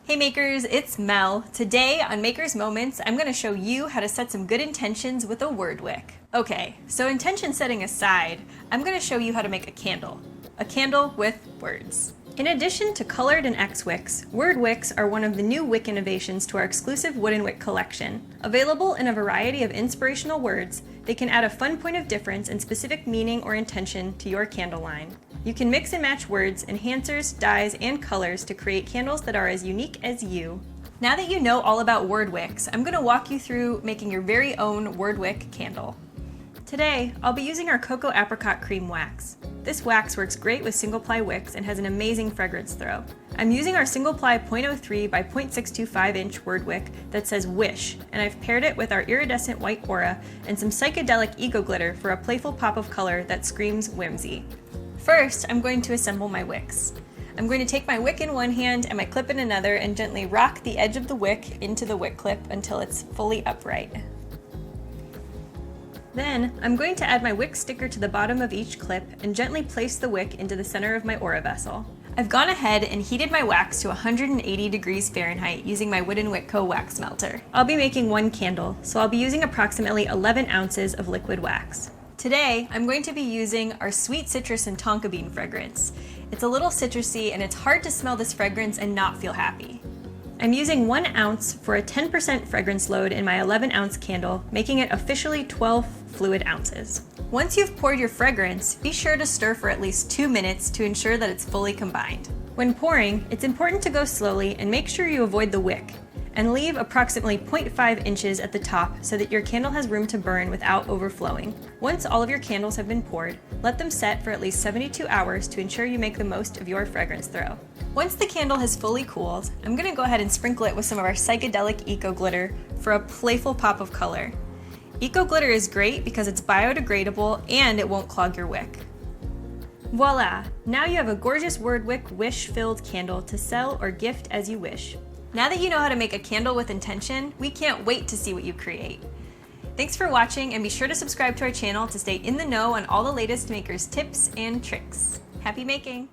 Hey makers, it's Mel. Today on Maker's Moments, I'm going to show you how to set some good intentions with a word wick. Okay, so intention setting aside, I'm going to show you how to make a candle with words. In addition to colored and X wicks, word wicks are one of the new wick innovations to our exclusive wooden wick collection. Available in a variety of inspirational words, they can add a fun point of difference and specific meaning or intention to your candle line. You can mix and match words, enhancers, dyes, and colors to create candles that are as unique as you. Now that you know all about word wicks, I'm going to walk you through making your very own word wick candle. Today, I'll be using our Cocoa Apricot Cream Wax. This wax works great with single-ply wicks and has an amazing fragrance throw. I'm using our single-ply 0.03 by 0.625 inch word wick that says Wish, and I've paired it with our iridescent white aura and some psychedelic eco glitter for a playful pop of color that screams whimsy. First, I'm going to assemble my wicks. I'm going to take my wick in one hand and my clip in another and gently rock the edge of the wick into the wick clip until it's fully upright. Then, I'm going to add my wick sticker to the bottom of each clip and gently place the wick into the center of my aura vessel. I've gone ahead and heated my wax to 180 degrees Fahrenheit using my Wooden Wick Co. wax melter. I'll be making one candle, so I'll be using approximately 11 ounces of liquid wax. Today, I'm going to be using our sweet citrus and tonka bean fragrance. It's a little citrusy and it's hard to smell this fragrance and not feel happy. I'm using 1 ounce for a 10% fragrance load in my 11 ounce candle, making it officially 12 fluid ounces. Once you've poured your fragrance, be sure to stir for at least 2 minutes to ensure that it's fully combined. When pouring, it's important to go slowly and make sure you avoid the wick, and leave approximately 0.5 inches at the top so that your candle has room to burn without overflowing. Once all of your candles have been poured, let them set for at least 72 hours to ensure you make the most of your fragrance throw. Once the candle has fully cooled, I'm going to go ahead and sprinkle it with some of our psychedelic eco glitter for a playful pop of color. Eco glitter is great because it's biodegradable and it won't clog your wick. Voila! Now you have a gorgeous word wick wish-filled candle to sell or gift as you wish. Now that you know how to make a candle with intention, we can't wait to see what you create. Thanks for watching, and be sure to subscribe to our channel to stay in the know on all the latest makers tips and tricks. Happy making!